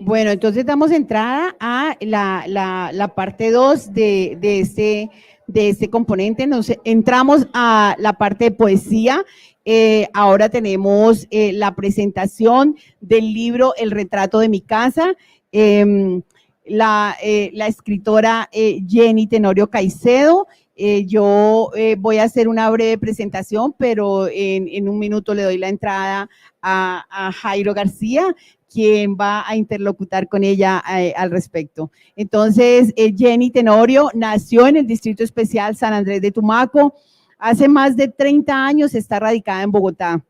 Bueno, entonces damos entrada a la parte 2 de este componente. Nos entramos a la parte de poesía. Ahora tenemos la presentación del libro El retrato de mi casa. La escritora Jenny Tenorio Caicedo. Yo voy a hacer una breve presentación, pero en un minuto le doy la entrada a Jairo García, quien va a interlocutar con ella al respecto. Entonces, Jenny Tenorio nació en el Distrito Especial San Andrés de Tumaco. Hace más de 30 años está radicada en Bogotá.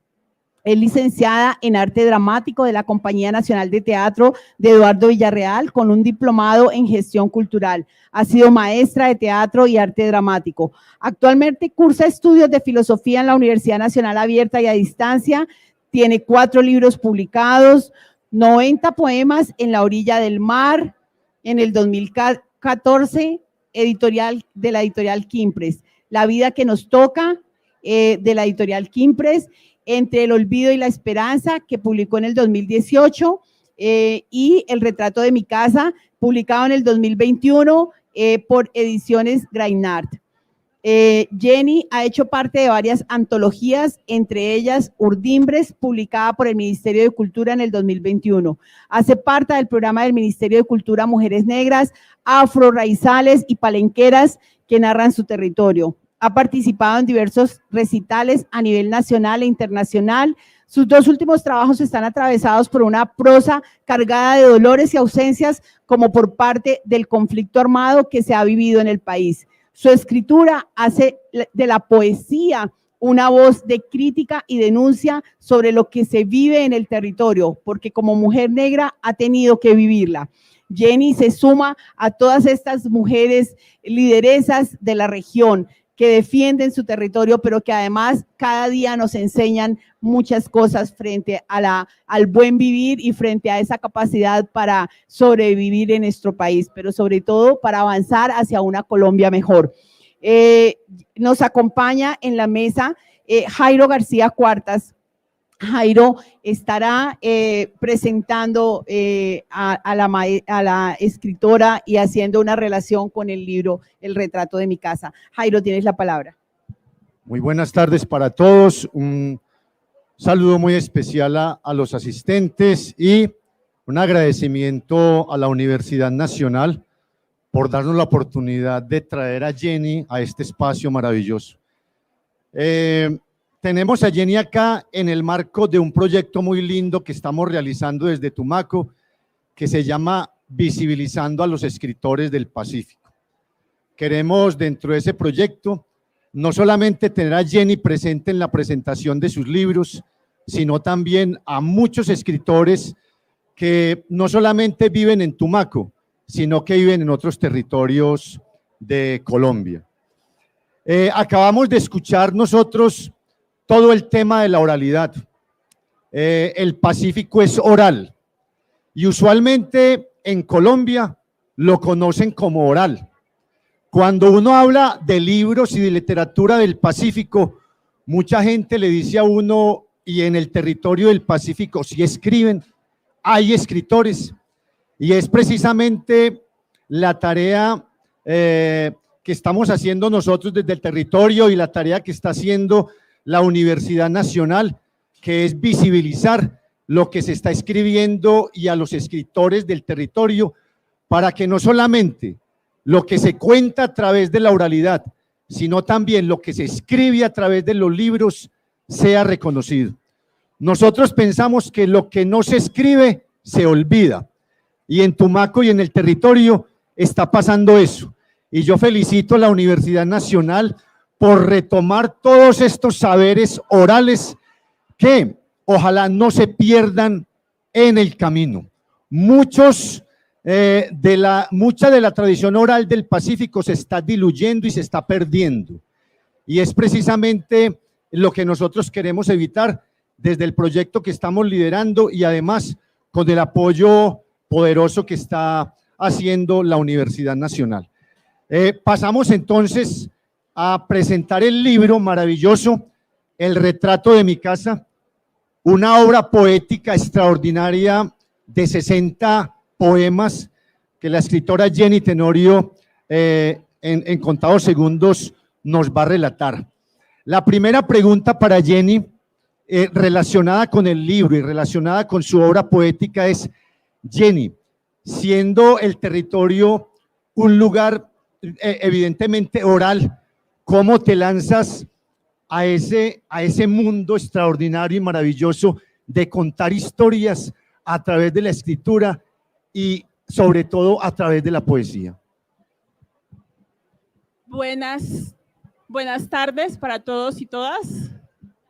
Es licenciada en Arte Dramático de la Compañía Nacional de Teatro de Eduardo Villarreal, con un diplomado en Gestión Cultural. Ha sido maestra de teatro y arte dramático. Actualmente cursa estudios de filosofía en la Universidad Nacional Abierta y a Distancia. Tiene 4 libros publicados, 90 poemas en la orilla del mar, en el 2014, de la editorial Quimpres. La vida que nos toca, de la editorial Quimpres. Entre el olvido y la esperanza, que publicó en el 2018, y El retrato de mi casa, publicado en el 2021 por Ediciones Grainart. Jenny ha hecho parte de varias antologías, entre ellas Urdimbres, publicada por el Ministerio de Cultura en el 2021. Hace parte del programa del Ministerio de Cultura Mujeres Negras, Afro, Raizales y Palenqueras, que narran su territorio. Ha participado en diversos recitales a nivel nacional e internacional. Sus 2 últimos trabajos están atravesados por una prosa cargada de dolores y ausencias, como por parte del conflicto armado que se ha vivido en el país. Su escritura hace de la poesía una voz de crítica y denuncia sobre lo que se vive en el territorio, porque como mujer negra ha tenido que vivirla. Jenny se suma a todas estas mujeres lideresas de la región que defienden su territorio, pero que además cada día nos enseñan muchas cosas frente a al buen vivir y frente a esa capacidad para sobrevivir en nuestro país, pero sobre todo para avanzar hacia una Colombia mejor. Nos acompaña en la mesa Jairo García Cuartas. Jairo estará presentando a la escritora y haciendo una relación con el libro El retrato de mi casa. Jairo, tienes la palabra. Muy buenas tardes para todos. Un saludo muy especial a los asistentes y un agradecimiento a la Universidad Nacional por darnos la oportunidad de traer a Jenny a este espacio maravilloso. Tenemos a Jenny acá en el marco de un proyecto muy lindo que estamos realizando desde Tumaco, que se llama Visibilizando a los Escritores del Pacífico. Queremos, dentro de ese proyecto, no solamente tener a Jenny presente en la presentación de sus libros, sino también a muchos escritores que no solamente viven en Tumaco, sino que viven en otros territorios de Colombia. Acabamos de escuchar nosotros todo el tema de la oralidad. El Pacífico es oral y usualmente en Colombia lo conocen como oral. Cuando uno habla de libros y de literatura del Pacífico, mucha gente le dice a uno, y en el territorio del Pacífico sí escriben, hay escritores, y es precisamente la tarea que estamos haciendo nosotros desde el territorio y la tarea que está haciendo la Universidad Nacional, que es visibilizar lo que se está escribiendo y a los escritores del territorio, para que no solamente lo que se cuenta a través de la oralidad, sino también lo que se escribe a través de los libros sea reconocido. Nosotros pensamos que lo que no se escribe se olvida, y en Tumaco y en el territorio está pasando eso, y yo felicito a la Universidad Nacional por retomar todos estos saberes orales que ojalá no se pierdan en el camino. Mucha de la tradición oral del Pacífico se está diluyendo y se está perdiendo, y es precisamente lo que nosotros queremos evitar desde el proyecto que estamos liderando y además con el apoyo poderoso que está haciendo la Universidad Nacional. Pasamos entonces a presentar el libro maravilloso, El retrato de mi casa, una obra poética extraordinaria de 60 poemas que la escritora Jenny Tenorio en contados segundos nos va a relatar. La primera pregunta para Jenny, relacionada con el libro y relacionada con su obra poética es: Jenny, siendo el territorio un lugar evidentemente oral, ¿cómo te lanzas a ese mundo extraordinario y maravilloso de contar historias a través de la escritura y sobre todo a través de la poesía? Buenas tardes para todos y todas.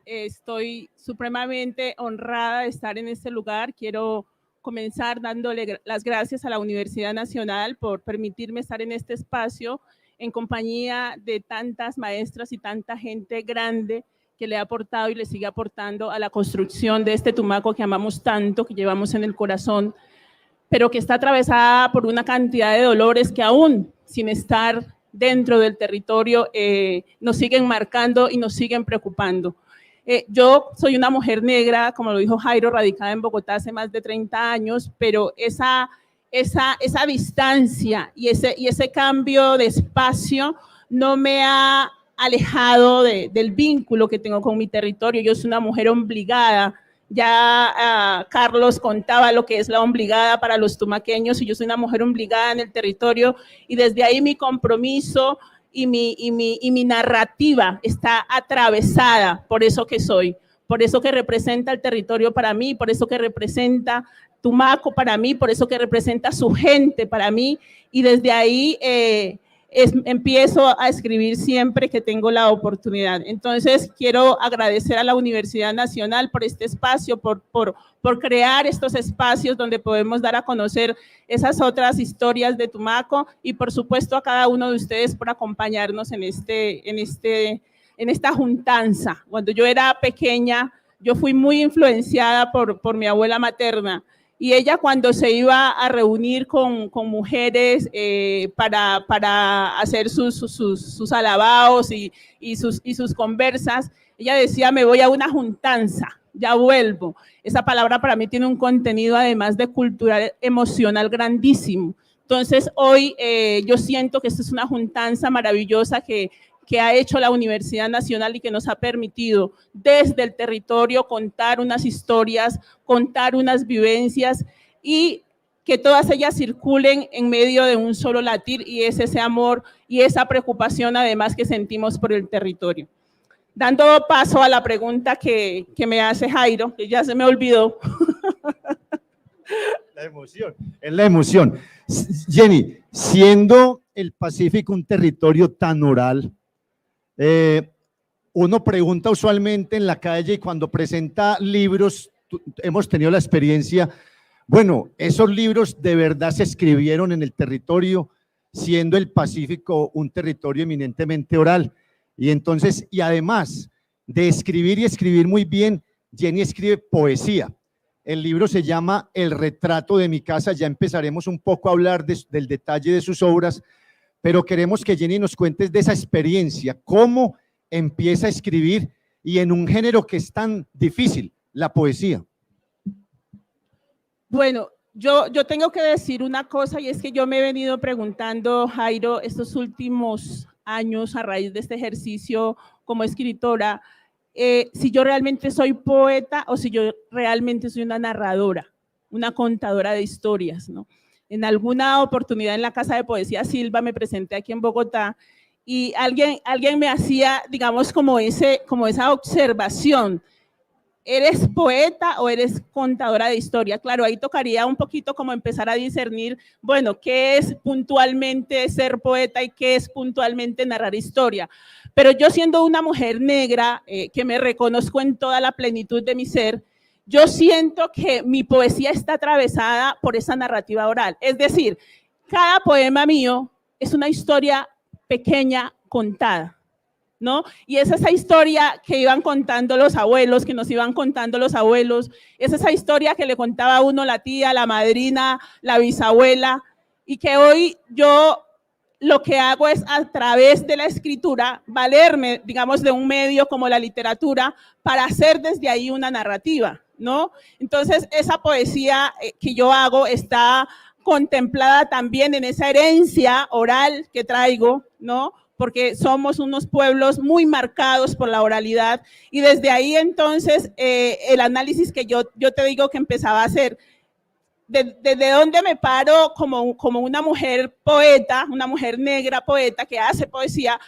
Estoy supremamente honrada de estar en este lugar. Quiero comenzar dándole las gracias a la Universidad Nacional por permitirme estar en este espacio en compañía de tantas maestras y tanta gente grande que le ha aportado y le sigue aportando a la construcción de este Tumaco que amamos tanto, que llevamos en el corazón, pero que está atravesada por una cantidad de dolores que aún sin estar dentro del territorio nos siguen marcando y nos siguen preocupando. Yo soy una mujer negra, como lo dijo Jairo, radicada en Bogotá hace más de 30 años, pero esa distancia y ese cambio de espacio no me ha alejado del vínculo que tengo con mi territorio. Yo soy una mujer obligada. Ya Carlos contaba lo que es la obligada para los tumaqueños, y yo soy una mujer obligada en el territorio, y desde ahí mi compromiso y mi narrativa está atravesada por eso que soy, por eso que representa el territorio para mí, por eso que representa Tumaco para mí, por eso que representa su gente para mí, y desde ahí empiezo a escribir siempre que tengo la oportunidad. Entonces, quiero agradecer a la Universidad Nacional por este espacio, por crear estos espacios donde podemos dar a conocer esas otras historias de Tumaco, y por supuesto a cada uno de ustedes por acompañarnos en esta juntanza. Cuando yo era pequeña, yo fui muy influenciada por mi abuela materna, y ella, cuando se iba a reunir con mujeres para hacer sus alabados y sus conversas, ella decía: me voy a una juntanza, ya vuelvo. Esa palabra para mí tiene un contenido, además de cultural, emocional grandísimo. Entonces, hoy yo siento que esta es una juntanza maravillosa que ha hecho la Universidad Nacional y que nos ha permitido desde el territorio contar unas historias, contar unas vivencias, y que todas ellas circulen en medio de un solo latir, y es ese amor y esa preocupación además que sentimos por el territorio. Dando paso a la pregunta que me hace Jairo, que ya se me olvidó. La emoción, es la emoción. Jenny, siendo el Pacífico un territorio tan oral, uno pregunta usualmente en la calle y cuando presenta libros, hemos tenido la experiencia, bueno, esos libros de verdad se escribieron en el territorio, siendo el Pacífico un territorio eminentemente oral. Y entonces, y además de escribir y escribir muy bien, Jenny escribe poesía. El libro se llama El retrato de mi casa. Ya empezaremos un poco a hablar del detalle de sus obras, pero queremos que Jenny nos cuentes de esa experiencia, cómo empieza a escribir y en un género que es tan difícil, la poesía. Bueno, yo tengo que decir una cosa, y es que yo me he venido preguntando, Jairo, estos últimos años a raíz de este ejercicio como escritora, si yo realmente soy poeta o si yo realmente soy una narradora, una contadora de historias, ¿no? En alguna oportunidad en la Casa de Poesía Silva me presenté aquí en Bogotá, y alguien me hacía, digamos, como esa observación: ¿eres poeta o eres contadora de historia? Claro, ahí tocaría un poquito como empezar a discernir, bueno, ¿qué es puntualmente ser poeta y qué es puntualmente narrar historia? Pero yo, siendo una mujer negra, que me reconozco en toda la plenitud de mi ser, yo siento que mi poesía está atravesada por esa narrativa oral. Es decir, cada poema mío es una historia pequeña contada, ¿no? Y es esa historia que iban contando los abuelos, que nos iban contando los abuelos, es esa historia que le contaba a uno la tía, la madrina, la bisabuela, y que hoy yo lo que hago es, a través de la escritura, valerme, digamos, de un medio como la literatura para hacer desde ahí una narrativa, ¿no? Entonces, esa poesía que yo hago está contemplada también en esa herencia oral que traigo, ¿no? Porque somos unos pueblos muy marcados por la oralidad, y desde ahí entonces el análisis que yo te digo que empezaba a hacer, desde dónde me paro como una mujer poeta, una mujer negra poeta que hace poesía,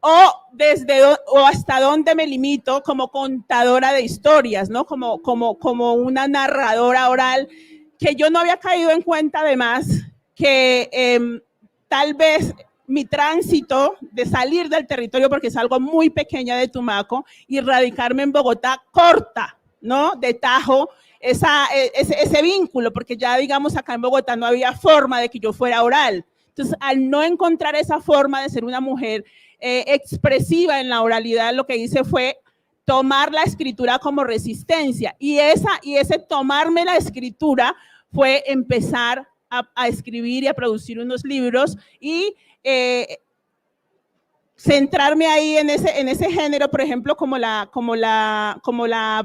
o hasta dónde me limito como contadora de historias, ¿no? Como una narradora oral, que yo no había caído en cuenta además que tal vez mi tránsito de salir del territorio, porque salgo muy pequeña de Tumaco, y radicarme en Bogotá corta, ¿no? De tajo ese vínculo, porque ya digamos acá en Bogotá no había forma de que yo fuera oral. Entonces, al no encontrar esa forma de ser una mujer expresiva en la oralidad, lo que hice fue tomar la escritura como resistencia, y ese tomarme la escritura fue empezar a escribir y a producir unos libros y centrarme ahí en ese género, por ejemplo, como la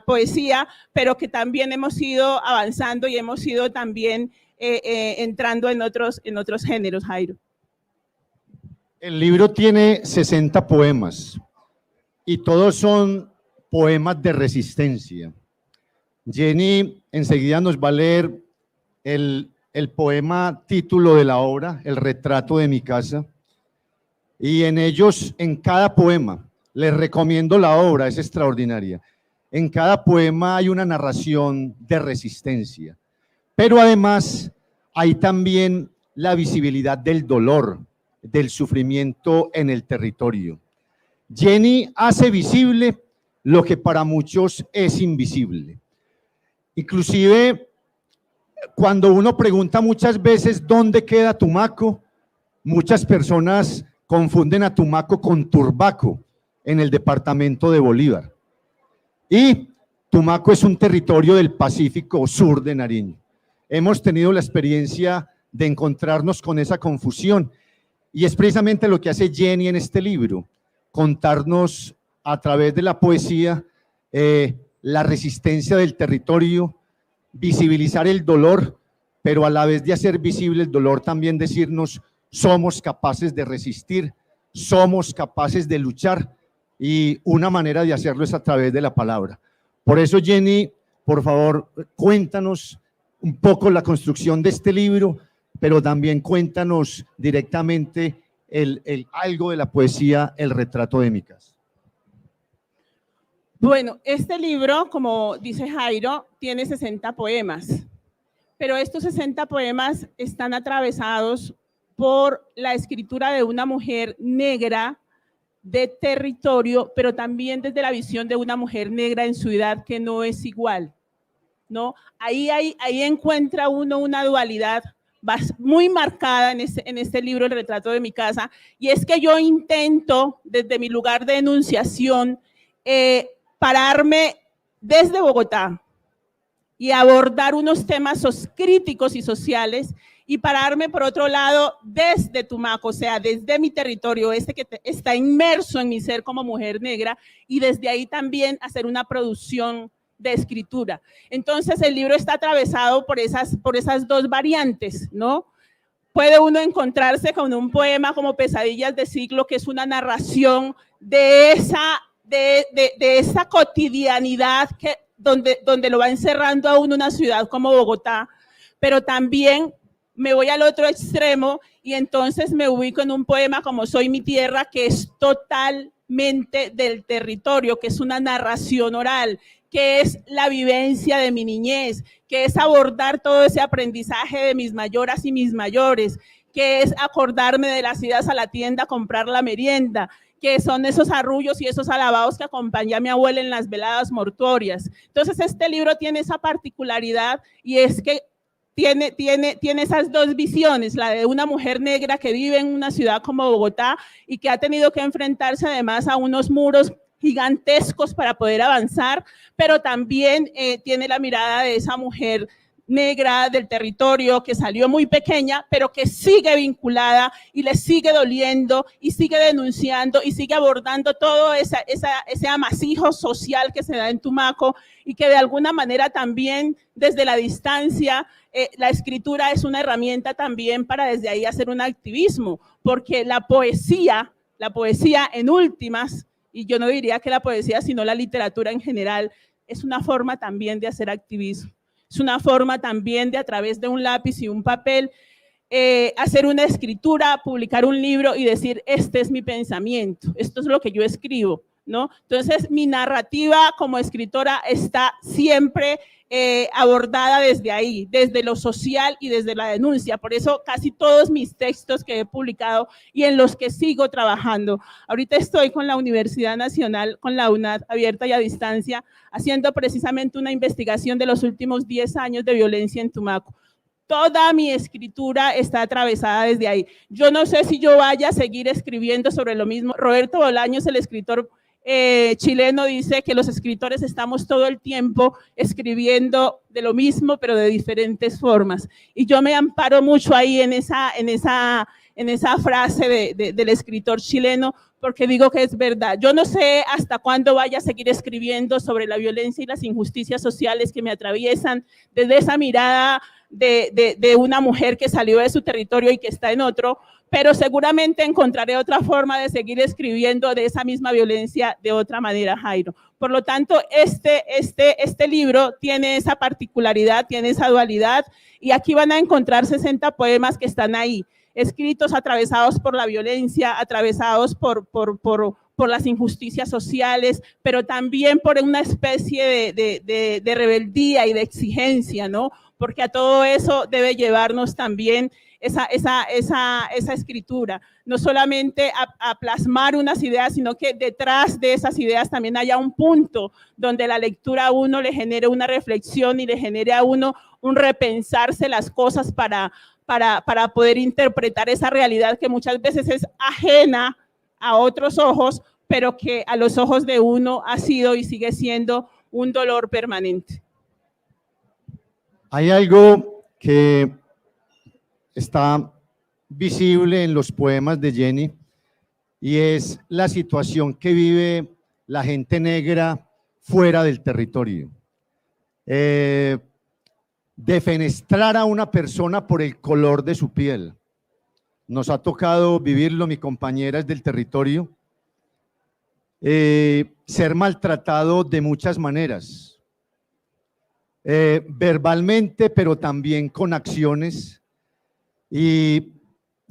poesía, pero que también hemos ido avanzando y hemos ido también entrando en otros géneros, Jairo. El libro tiene 60 poemas y todos son poemas de resistencia. Jenny enseguida nos va a leer el poema título de la obra, El retrato de mi casa, y en ellos, en cada poema, les recomiendo la obra, es extraordinaria. En cada poema hay una narración de resistencia, pero además hay también la visibilidad del dolor, del sufrimiento en el territorio. Jenny hace visible lo que para muchos es invisible. Inclusive, cuando uno pregunta muchas veces dónde queda Tumaco, muchas personas confunden a Tumaco con Turbaco, en el departamento de Bolívar. Y Tumaco es un territorio del Pacífico Sur de Nariño. Hemos tenido la experiencia de encontrarnos con esa confusión, y es precisamente lo que hace Jenny en este libro, contarnos a través de la poesía la resistencia del territorio, visibilizar el dolor, pero a la vez de hacer visible el dolor también decirnos: somos capaces de resistir, somos capaces de luchar, y una manera de hacerlo es a través de la palabra. Por eso, Jenny, por favor, cuéntanos un poco la construcción de este libro, pero también cuéntanos directamente algo de la poesía, El retrato de mi casa. Bueno, este libro, como dice Jairo, tiene 60 poemas, pero estos 60 poemas están atravesados por la escritura de una mujer negra de territorio, pero también desde la visión de una mujer negra en su edad, que no es igual, ¿no? Ahí encuentra uno una dualidad muy marcada en este libro, El retrato de mi casa, y es que yo intento, desde mi lugar de enunciación, pararme desde Bogotá y abordar unos temas críticos y sociales, y pararme por otro lado desde Tumaco, o sea, desde mi territorio, que está inmerso en mi ser como mujer negra, y desde ahí también hacer una producción de escritura. Entonces el libro está atravesado por esas dos variantes, ¿no? Puede uno encontrarse con un poema como Pesadillas de siglo, que es una narración de esa cotidianidad donde lo va encerrando a uno una ciudad como Bogotá, pero también me voy al otro extremo y entonces me ubico en un poema como Soy mi tierra, que es totalmente del territorio, que es una narración oral, que es la vivencia de mi niñez, que es abordar todo ese aprendizaje de mis mayoras y mis mayores, que es acordarme de las idas a la tienda a comprar la merienda, que son esos arrullos y esos alabados que acompañé a mi abuela en las veladas mortuorias. Entonces este libro tiene esa particularidad, y es que tiene esas dos visiones, la de una mujer negra que vive en una ciudad como Bogotá y que ha tenido que enfrentarse además a unos muros gigantescos para poder avanzar, pero también tiene la mirada de esa mujer negra del territorio que salió muy pequeña, pero que sigue vinculada y le sigue doliendo y sigue denunciando y sigue abordando todo ese amasijo social que se da en Tumaco y que de alguna manera también desde la distancia la escritura es una herramienta también para desde ahí hacer un activismo, porque la poesía en últimas, y yo no diría que la poesía, sino la literatura en general, es una forma también de hacer activismo. Es una forma también de, a través de un lápiz y un papel, hacer una escritura, publicar un libro y decir, este es mi pensamiento, esto es lo que yo escribo, ¿no? Entonces, mi narrativa como escritora está siempre abordada desde ahí, desde lo social y desde la denuncia. Por eso casi todos mis textos que he publicado y en los que sigo trabajando. Ahorita estoy con la Universidad Nacional, con la UNAD, abierta y a distancia, haciendo precisamente una investigación de los últimos 10 años de violencia en Tumaco. Toda mi escritura está atravesada desde ahí. Yo no sé si yo vaya a seguir escribiendo sobre lo mismo. Roberto Bolaños, el escritor chileno, dice que los escritores estamos todo el tiempo escribiendo de lo mismo, pero de diferentes formas. Y yo me amparo mucho ahí en esa frase del escritor chileno, porque digo que es verdad. Yo no sé hasta cuándo vaya a seguir escribiendo sobre la violencia y las injusticias sociales que me atraviesan desde esa mirada de una mujer que salió de su territorio y que está en otro, pero seguramente encontraré otra forma de seguir escribiendo de esa misma violencia de otra manera, Jairo. Por lo tanto, este libro tiene esa particularidad, tiene esa dualidad, y aquí van a encontrar 60 poemas que están ahí, escritos atravesados por la violencia, atravesados por las injusticias sociales, pero también por una especie de rebeldía y de exigencia, ¿no? Porque a todo eso debe llevarnos también esa escritura, no solamente a plasmar unas ideas, sino que detrás de esas ideas también haya un punto donde la lectura a uno le genere una reflexión y le genere a uno un repensarse las cosas para poder interpretar esa realidad que muchas veces es ajena a otros ojos, pero que a los ojos de uno ha sido y sigue siendo un dolor permanente. Hay algo que está visible en los poemas de Jenny y es la situación que vive la gente negra fuera del territorio. Defenestrar a una persona por el color de su piel. Nos ha tocado vivirlo, mi compañera es del territorio. Ser maltratado de muchas maneras. Verbalmente, pero también con acciones, y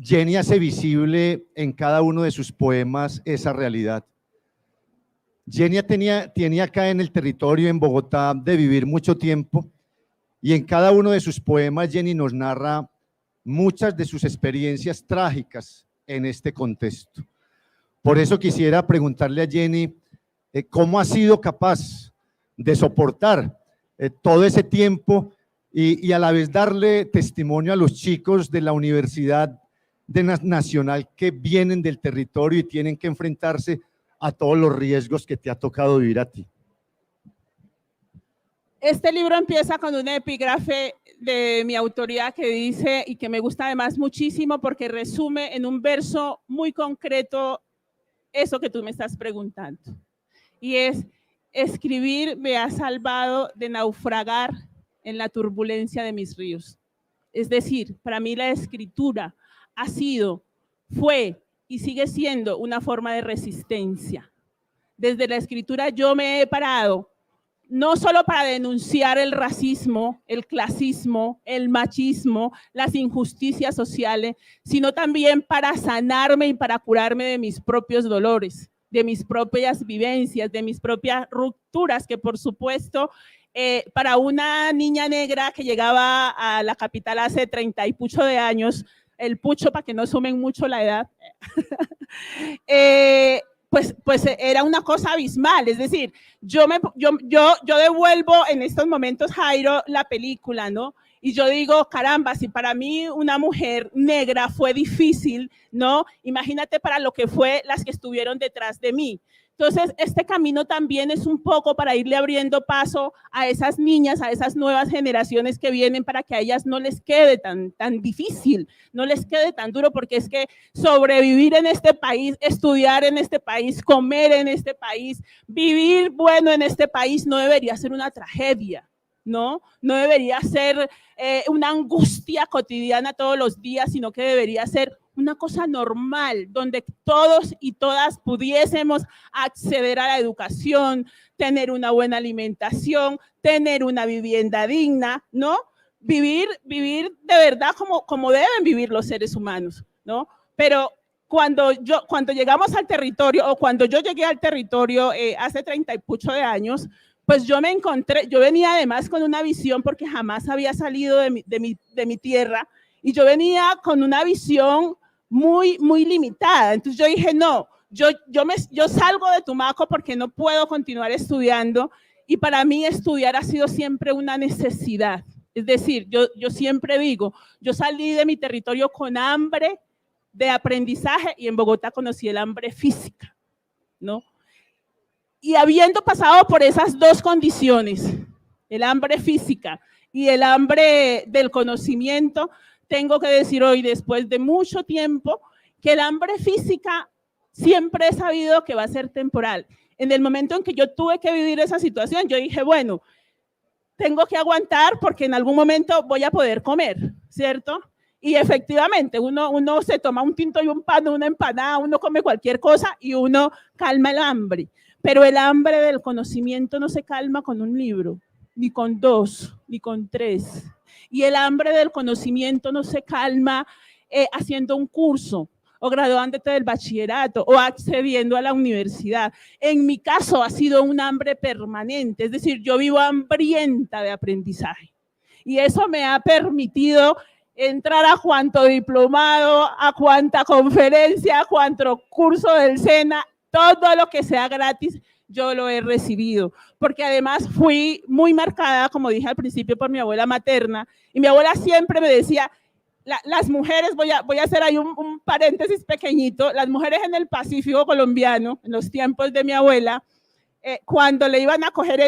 Jenny hace visible en cada uno de sus poemas esa realidad. Jenny tenía acá en el territorio, en Bogotá, de vivir mucho tiempo, y en cada uno de sus poemas Jenny nos narra muchas de sus experiencias trágicas en este contexto. Por eso quisiera preguntarle a Jenny cómo ha sido capaz de soportar todo ese tiempo y a la vez darle testimonio a los chicos de la Universidad Nacional que vienen del territorio y tienen que enfrentarse a todos los riesgos que te ha tocado vivir a ti. Este libro empieza con un epígrafe de mi autoría que dice, y que me gusta además muchísimo porque resume en un verso muy concreto eso que tú me estás preguntando. Y es: escribir me ha salvado de naufragar en la turbulencia de mis ríos. Es decir, para mí la escritura ha sido, fue y sigue siendo una forma de resistencia. Desde la escritura yo me he parado, no solo para denunciar el racismo, el clasismo, el machismo, las injusticias sociales, sino también para sanarme y para curarme de mis propios dolores, de mis propias vivencias, de mis propias rupturas, que por supuesto, para una niña negra que llegaba a la capital hace 30 y pucho de años, el pucho para que no sumen mucho la edad, pues era una cosa abismal. Es decir, yo devuelvo en estos momentos, Jairo, la película, ¿no? Y yo digo, caramba, si para mí una mujer negra fue difícil, ¿no? Imagínate para lo que fue las que estuvieron detrás de mí. Entonces, este camino también es un poco para irle abriendo paso a esas niñas, a esas nuevas generaciones que vienen, para que a ellas no les quede tan difícil, no les quede tan duro, porque es que sobrevivir en este país, estudiar en este país, comer en este país, vivir bueno en este país no debería ser una tragedia. ¿No? No debería ser una angustia cotidiana todos los días, sino que debería ser una cosa normal, donde todos y todas pudiésemos acceder a la educación, tener una buena alimentación, tener una vivienda digna, ¿no? Vivir de verdad como deben vivir los seres humanos, ¿no? Pero cuando llegamos al territorio, o cuando yo llegué al territorio hace 30 y mucho de años, pues yo me encontré, yo venía además con una visión, porque jamás había salido de mi tierra, y yo venía con una visión muy limitada. Entonces yo dije, no, yo salgo de Tumaco porque no puedo continuar estudiando, y para mí estudiar ha sido siempre una necesidad. Es decir, yo siempre digo, yo salí de mi territorio con hambre de aprendizaje, y en Bogotá conocí el hambre física, ¿no? Y habiendo pasado por esas dos condiciones, el hambre física y el hambre del conocimiento, tengo que decir hoy, después de mucho tiempo, que el hambre física siempre he sabido que va a ser temporal. En el momento en que yo tuve que vivir esa situación, yo dije, bueno, tengo que aguantar porque en algún momento voy a poder comer, ¿cierto? Y efectivamente, uno se toma un tinto y un pan, una empanada, uno come cualquier cosa y uno calma el hambre. Pero el hambre del conocimiento no se calma con un libro, ni con 2, ni con 3. Y el hambre del conocimiento no se calma haciendo un curso, o graduándote del bachillerato, o accediendo a la universidad. En mi caso ha sido un hambre permanente, es decir, yo vivo hambrienta de aprendizaje. Y eso me ha permitido entrar a cuanto diplomado, a cuanta conferencia, a cuanto curso del SENA, todo lo que sea gratis, yo lo he recibido, porque además fui muy marcada, como dije al principio, por mi abuela materna, y mi abuela siempre me decía, las mujeres, voy a hacer ahí un paréntesis pequeñito, las mujeres en el Pacífico colombiano, en los tiempos de mi abuela, cuando le iban a coger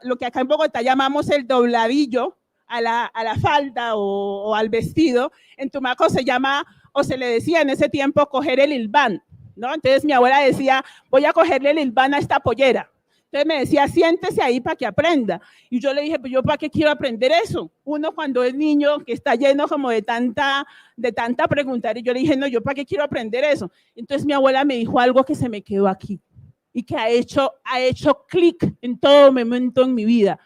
lo que acá en Bogotá llamamos el dobladillo a la falda o al vestido, en Tumaco se llama, o se le decía en ese tiempo, coger el hilván, ¿no? Entonces mi abuela decía, voy a cogerle el hilván a esta pollera. Entonces me decía, siéntese ahí para que aprenda. Y yo le dije, pues yo para qué quiero aprender eso. Uno cuando es niño, que está lleno como de tanta preguntar, y yo le dije, no, yo para qué quiero aprender eso. Entonces mi abuela me dijo algo que se me quedó aquí y que ha hecho clic en todo momento en mi vida.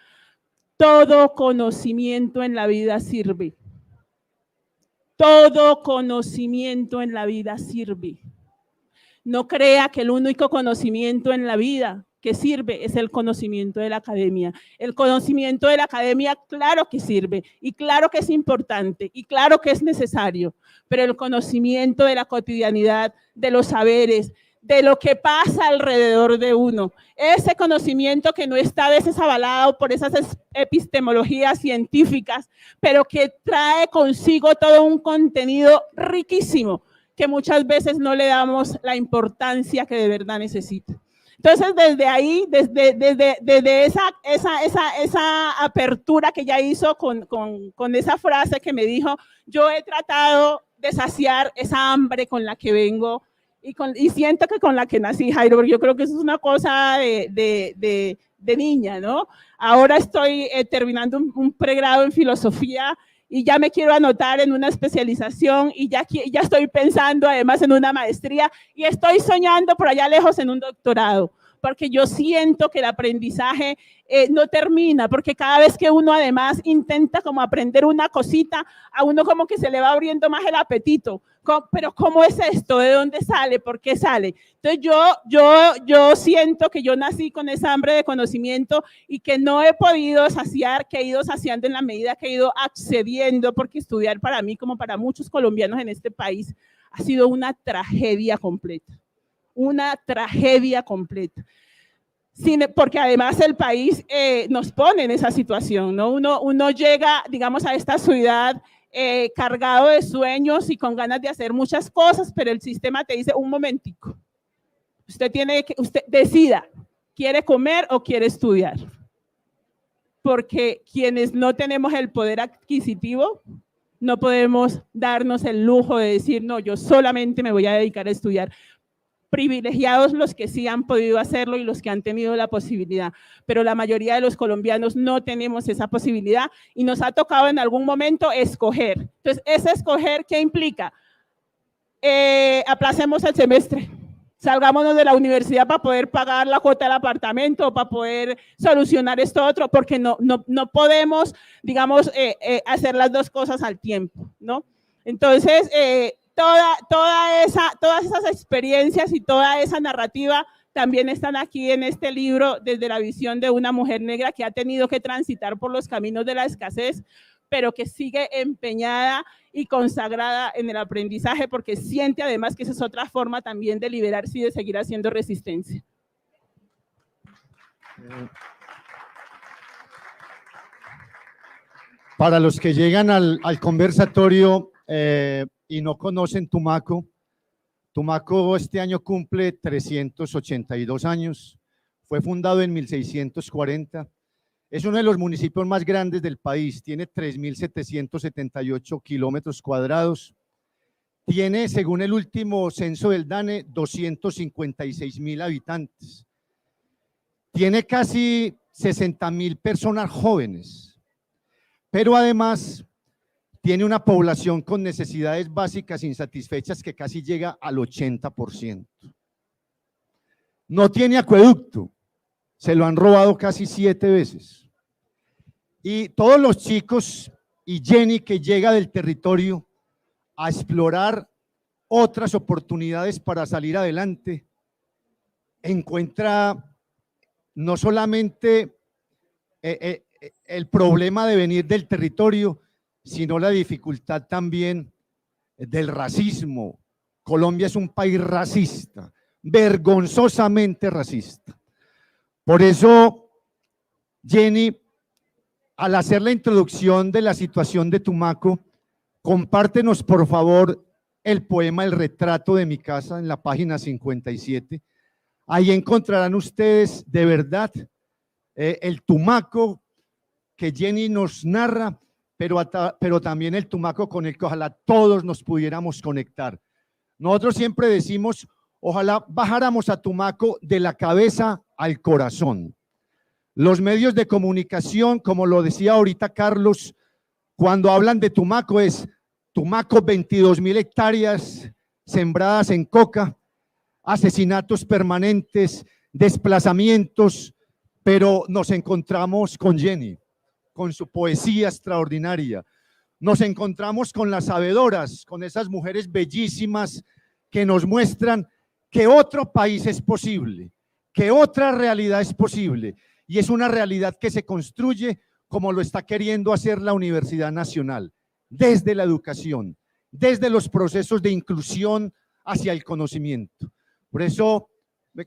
Todo conocimiento en la vida sirve. Todo conocimiento en la vida sirve. No crea que el único conocimiento en la vida que sirve es el conocimiento de la academia. El conocimiento de la academia, claro que sirve, y claro que es importante, y claro que es necesario, pero el conocimiento de la cotidianidad, de los saberes, de lo que pasa alrededor de uno, ese conocimiento que no está a veces avalado por esas epistemologías científicas, pero que trae consigo todo un contenido riquísimo, que muchas veces no le damos la importancia que de verdad necesita. Entonces, desde ahí, desde esa apertura que ella hizo con esa frase que me dijo, yo he tratado de saciar esa hambre con la que vengo y siento que con la que nací, Jairo, porque yo creo que eso es una cosa de niña, ¿no? Ahora estoy terminando un pregrado en filosofía y ya me quiero anotar en una especialización y ya estoy pensando además en una maestría y estoy soñando por allá lejos en un doctorado, porque yo siento que el aprendizaje no termina, porque cada vez que uno además intenta como aprender una cosita, a uno como que se le va abriendo más el apetito. Pero ¿cómo es esto? ¿De dónde sale? ¿Por qué sale? Entonces yo siento que yo nací con esa hambre de conocimiento y que no he podido saciar, que he ido saciando en la medida que he ido accediendo, porque estudiar para mí, como para muchos colombianos en este país, ha sido una tragedia completa. Una tragedia completa. porque además el país nos pone en esa situación, ¿no? Uno llega, digamos, a esta ciudad cargado de sueños y con ganas de hacer muchas cosas, pero el sistema te dice, un momentico, usted decida, ¿quiere comer o quiere estudiar? Porque quienes no tenemos el poder adquisitivo, no podemos darnos el lujo de decir, no, yo solamente me voy a dedicar a estudiar. Privilegiados los que sí han podido hacerlo y los que han tenido la posibilidad, pero la mayoría de los colombianos no tenemos esa posibilidad y nos ha tocado en algún momento escoger. Entonces, ese escoger, ¿qué implica? Aplacemos el semestre, salgámonos de la universidad para poder pagar la cuota del apartamento, para poder solucionar esto otro, porque no podemos, digamos, hacer las dos cosas al tiempo, ¿no? Entonces, todas esas experiencias y toda esa narrativa también están aquí en este libro desde la visión de una mujer negra que ha tenido que transitar por los caminos de la escasez, pero que sigue empeñada y consagrada en el aprendizaje porque siente además que esa es otra forma también de liberarse y de seguir haciendo resistencia. Para los que llegan al conversatorio y no conocen Tumaco, Tumaco este año cumple 382 años, fue fundado en 1640, es uno de los municipios más grandes del país, tiene 3.778 kilómetros cuadrados, tiene, según el último censo del DANE, 256.000 habitantes, tiene casi 60.000 personas jóvenes, pero además tiene una población con necesidades básicas insatisfechas que casi llega al 80%. No tiene acueducto, se lo han robado casi 7 veces. Y todos los chicos y Jenny que llega del territorio a explorar otras oportunidades para salir adelante, encuentra no solamente el problema de venir del territorio, sino la dificultad también del racismo. Colombia es un país racista, vergonzosamente racista. Por eso, Jenny, al hacer la introducción de la situación de Tumaco, compártenos por favor el poema El retrato de mi casa en la página 57. Ahí encontrarán ustedes de verdad el Tumaco que Jenny nos narra, pero también el Tumaco con el que ojalá todos nos pudiéramos conectar. Nosotros siempre decimos, ojalá bajáramos a Tumaco de la cabeza al corazón. Los medios de comunicación, como lo decía ahorita Carlos, cuando hablan de Tumaco es Tumaco 22.000 hectáreas sembradas en coca, asesinatos permanentes, desplazamientos, pero nos encontramos con Jenny, con su poesía extraordinaria. Nos encontramos con las sabedoras, con esas mujeres bellísimas que nos muestran que otro país es posible, que otra realidad es posible, y es una realidad que se construye como lo está queriendo hacer la Universidad Nacional, desde la educación, desde los procesos de inclusión hacia el conocimiento. Por eso,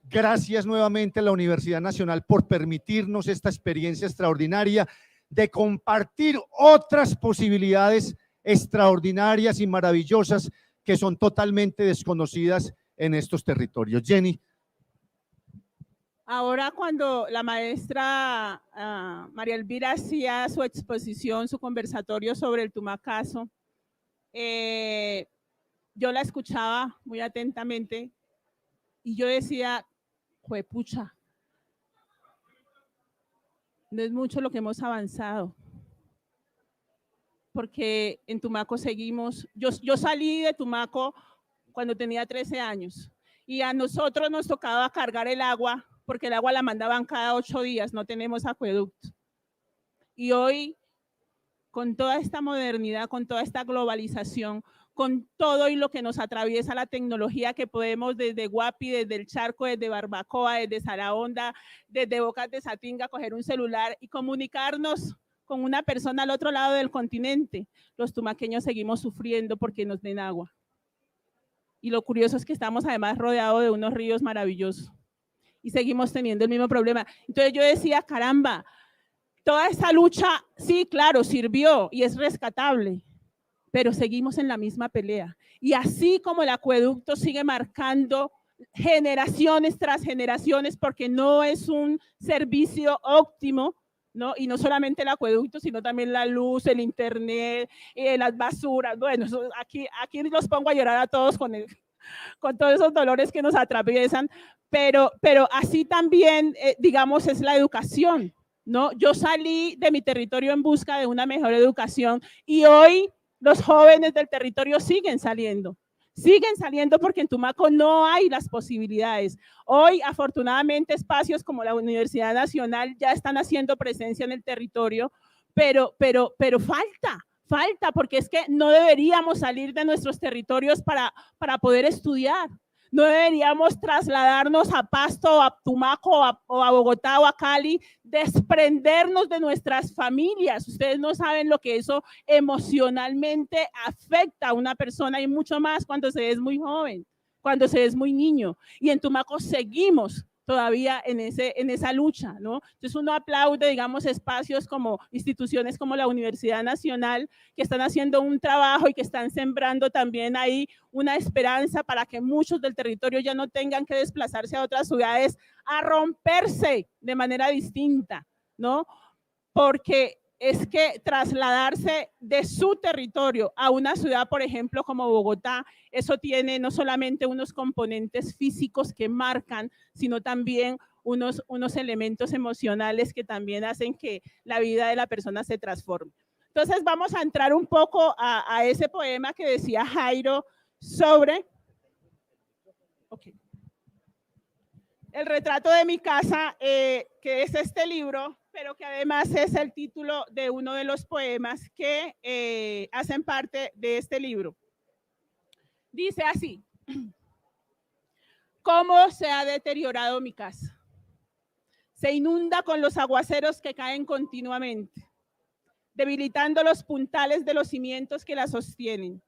gracias nuevamente a la Universidad Nacional por permitirnos esta experiencia extraordinaria de compartir otras posibilidades extraordinarias y maravillosas que son totalmente desconocidas en estos territorios. Jenny. Ahora cuando la maestra María Elvira hacía su exposición, su conversatorio sobre el Tumacazo, yo la escuchaba muy atentamente y yo decía, juepucha, no es mucho lo que hemos avanzado, porque en Tumaco seguimos, yo salí de Tumaco cuando tenía 13 años y a nosotros nos tocaba cargar el agua, porque el agua la mandaban cada 8 días, no tenemos acueducto. Y hoy, con toda esta modernidad, con toda esta globalización, con todo y lo que nos atraviesa la tecnología que podemos desde Guapi, desde el Charco, desde Barbacoa, desde Sarahonda, desde Bocas de Satinga, coger un celular y comunicarnos con una persona al otro lado del continente. Los tumaqueños seguimos sufriendo porque nos den agua. Y lo curioso es que estamos además rodeados de unos ríos maravillosos. y seguimos teniendo el mismo problema. Entonces yo decía, caramba, toda esa lucha, sí, claro, sirvió y es rescatable, pero seguimos en la misma pelea. Y así como el acueducto sigue marcando generaciones tras generaciones, porque no es un servicio óptimo, ¿no? Y no solamente el acueducto, sino también la luz, el internet, las basuras. Bueno, aquí los pongo a llorar a todos con todos esos dolores que nos atraviesan, pero así también, digamos, es la educación, ¿no? Yo salí de mi territorio en busca de una mejor educación y hoy los jóvenes del territorio siguen saliendo porque en Tumaco no hay las posibilidades. Hoy, afortunadamente, espacios como la Universidad Nacional ya están haciendo presencia en el territorio, pero falta, porque es que no deberíamos salir de nuestros territorios para poder estudiar. No deberíamos trasladarnos a Pasto, a Tumaco, o a Bogotá o a Cali, desprendernos de nuestras familias. Ustedes no saben lo que eso emocionalmente afecta a una persona y mucho más cuando se es muy joven, cuando se es muy niño. Y en Tumaco seguimos todavía en esa lucha, ¿no? Entonces uno aplaude, digamos, espacios como instituciones como la Universidad Nacional, que están haciendo un trabajo y que están sembrando también ahí una esperanza para que muchos del territorio ya no tengan que desplazarse a otras ciudades a romperse de manera distinta, ¿no? Porque es que trasladarse de su territorio a una ciudad, por ejemplo, como Bogotá, eso tiene no solamente unos componentes físicos que marcan, sino también unos elementos emocionales que también hacen que la vida de la persona se transforme. Entonces vamos a entrar un poco a ese poema que decía Jairo sobre el retrato de mi casa, que es este libro, pero que además es el título de uno de los poemas que hacen parte de este libro. Dice así: ¿cómo se ha deteriorado mi casa? Se inunda con los aguaceros que caen continuamente, debilitando los puntales de los cimientos que la sostienen.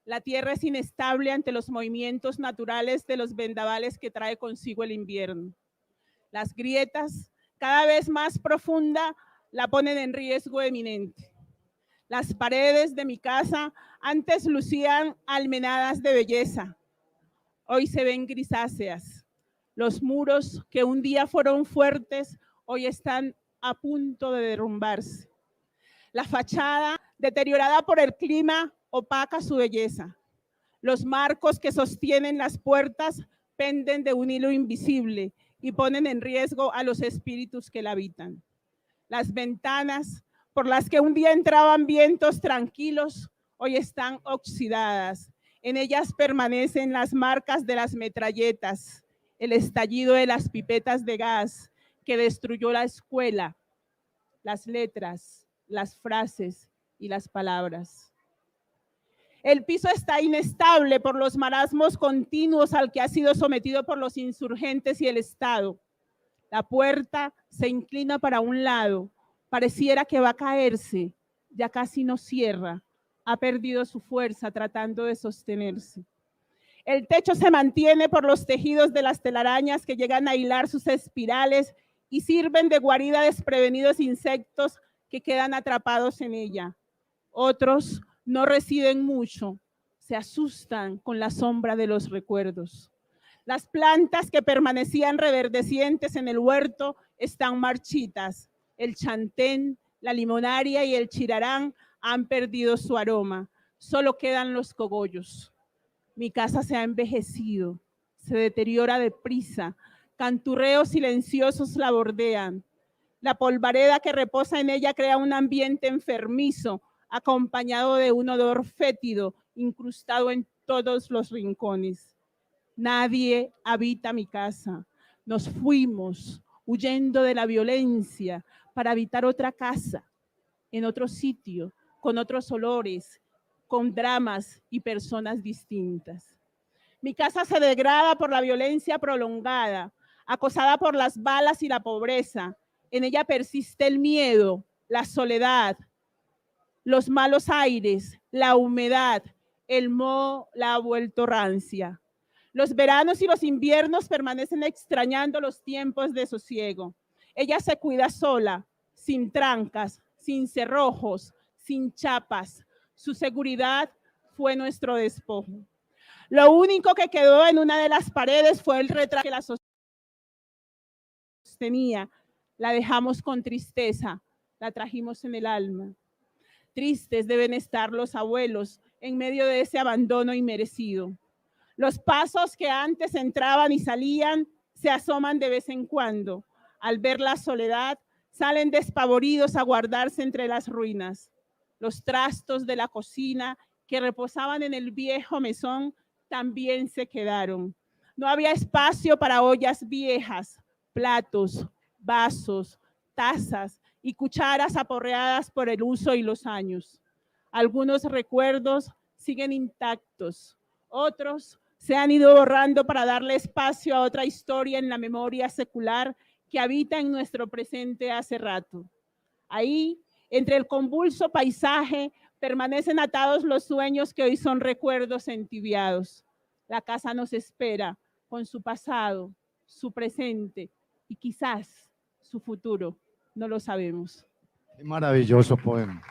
La tierra es inestable ante los movimientos naturales de los vendavales que trae consigo el invierno. Las grietas, cada vez más profunda, la ponen en riesgo eminente. Las paredes de mi casa antes lucían almenadas de belleza. Hoy se ven grisáceas. Los muros que un día fueron fuertes, hoy están a punto de derrumbarse. La fachada, deteriorada por el clima, opaca su belleza. Los marcos que sostienen las puertas penden de un hilo invisible y ponen en riesgo a los espíritus que la habitan. Las ventanas, por las que un día entraban vientos tranquilos, hoy están oxidadas. En ellas permanecen las marcas de las metralletas, el estallido de las pipetas de gas que destruyó la escuela, las letras, las frases y las palabras. El piso está inestable por los marasmos continuos al que ha sido sometido por los insurgentes y el Estado. La puerta se inclina para un lado, pareciera que va a caerse, ya casi no cierra, ha perdido su fuerza tratando de sostenerse. El techo se mantiene por los tejidos de las telarañas que llegan a hilar sus espirales y sirven de guarida a desprevenidos insectos que quedan atrapados en ella. Otros no residen mucho, se asustan con la sombra de los recuerdos. Las plantas que permanecían reverdecientes en el huerto están marchitas. El chantén, la limonaria y el chirarán han perdido su aroma. Solo quedan los cogollos. Mi casa se ha envejecido, se deteriora deprisa. Canturreos silenciosos la bordean. La polvareda que reposa en ella crea un ambiente enfermizo, acompañado de un olor fétido, incrustado en todos los rincones. Nadie habita mi casa. Nos fuimos huyendo de la violencia para habitar otra casa, en otro sitio, con otros olores, con dramas y personas distintas. Mi casa se degrada por la violencia prolongada, acosada por las balas y la pobreza. En ella persiste el miedo, la soledad, los malos aires, la humedad, el moho la ha vuelto rancia. Los veranos y los inviernos permanecen extrañando los tiempos de sosiego. Ella se cuida sola, sin trancas, sin cerrojos, sin chapas. Su seguridad fue nuestro despojo. Lo único que quedó en una de las paredes fue el retrato que la sostenía. La dejamos con tristeza, la trajimos en el alma. Tristes deben estar los abuelos en medio de ese abandono inmerecido. Los pasos que antes entraban y salían se asoman de vez en cuando. Al ver la soledad, salen despavoridos a guardarse entre las ruinas. Los trastos de la cocina que reposaban en el viejo mesón también se quedaron. No había espacio para ollas viejas, platos, vasos, tazas y cucharas aporreadas por el uso y los años. Algunos recuerdos siguen intactos, otros se han ido borrando para darle espacio a otra historia en la memoria secular que habita en nuestro presente hace rato. Ahí, entre el convulso paisaje, permanecen atados los sueños que hoy son recuerdos entibiados. La casa nos espera con su pasado, su presente y quizás su futuro. No lo sabemos. Qué maravilloso poema.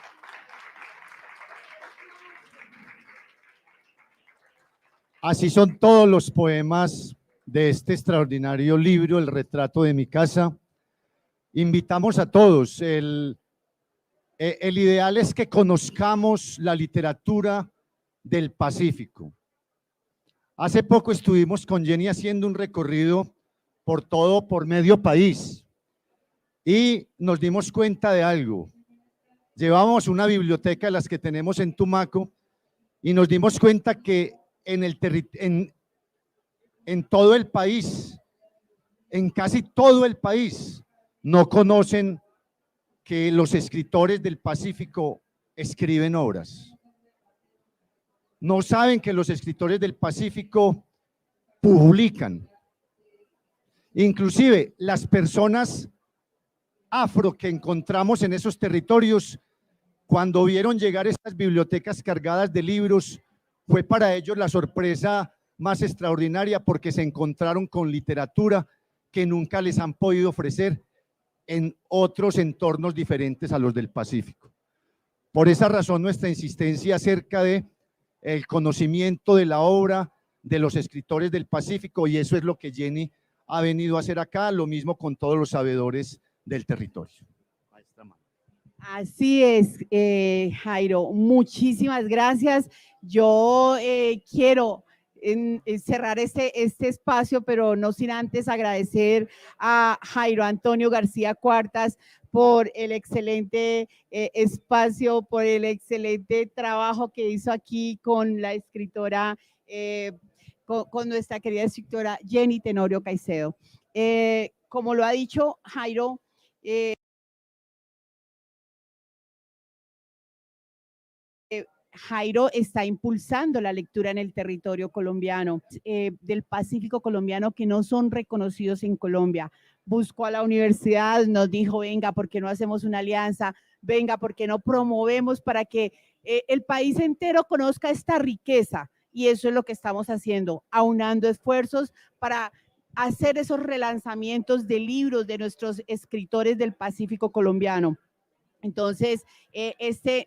Así son todos los poemas de este extraordinario libro, El retrato de mi casa. Invitamos a todos. El ideal es que conozcamos la literatura del Pacífico. Hace poco estuvimos con Jenny haciendo un recorrido por medio país y nos dimos cuenta de algo. Llevábamos una biblioteca de las que tenemos en Tumaco y nos dimos cuenta que en todo el país, en casi todo el país, no conocen que los escritores del Pacífico escriben obras. No saben que los escritores del Pacífico publican. Inclusive las personas afro que encontramos en esos territorios, cuando vieron llegar estas bibliotecas cargadas de libros, fue para ellos la sorpresa más extraordinaria porque se encontraron con literatura que nunca les han podido ofrecer en otros entornos diferentes a los del Pacífico. Por esa razón nuestra insistencia acerca de el conocimiento de la obra de los escritores del Pacífico, y eso es lo que Jenny ha venido a hacer acá, lo mismo con todos los sabedores del territorio. Así es, Jairo, muchísimas gracias. Yo quiero cerrar este espacio, pero no sin antes agradecer a Jairo Antonio García Cuartas por el excelente espacio, por el excelente trabajo que hizo aquí con la escritora, con nuestra querida escritora Jenny Tenorio Caicedo. Como lo ha dicho Jairo, Jairo está impulsando la lectura en el territorio colombiano, del Pacífico colombiano, que no son reconocidos en Colombia. Buscó a la universidad, nos dijo, venga, ¿por qué no hacemos una alianza? Venga, ¿por qué no promovemos para que el país entero conozca esta riqueza? Y eso es lo que estamos haciendo, aunando esfuerzos para hacer esos relanzamientos de libros de nuestros escritores del Pacífico colombiano. Entonces,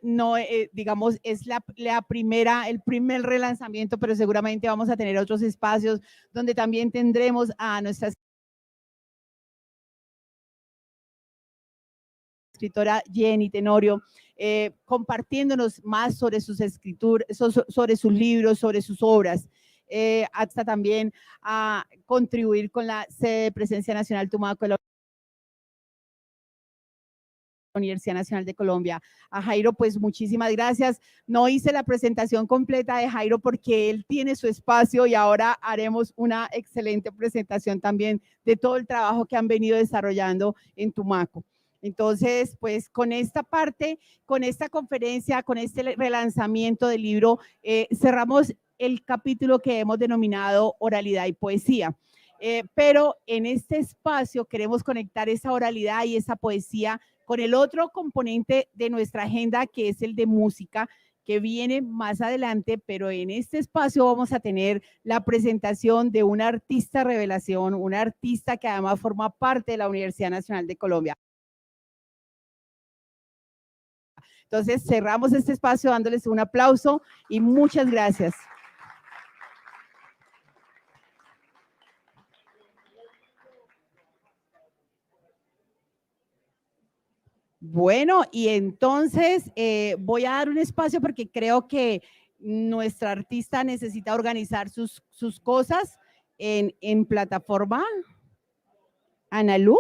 no, digamos, es el primer relanzamiento, pero seguramente vamos a tener otros espacios donde también tendremos a nuestra escritora Jenny Tenorio compartiéndonos más sobre sus escrituras, sobre sus libros, sobre sus obras. Hasta también a contribuir con la sede de Presencia Nacional Tumaco de la Universidad Nacional de Colombia. A Jairo, pues muchísimas gracias. No hice la presentación completa de Jairo porque él tiene su espacio y ahora haremos una excelente presentación también de todo el trabajo que han venido desarrollando en Tumaco. Entonces, pues con esta parte, con esta conferencia, con este relanzamiento del libro, cerramos el capítulo que hemos denominado Oralidad y Poesía. Pero en este espacio queremos conectar esa oralidad y esa poesía con el otro componente de nuestra agenda, que es el de música, que viene más adelante, pero en este espacio vamos a tener la presentación de una artista revelación, una artista que además forma parte de la Universidad Nacional de Colombia. Entonces, cerramos este espacio dándoles un aplauso y muchas gracias. Bueno, y entonces voy a dar un espacio porque creo que nuestra artista necesita organizar sus cosas en plataforma. Analu.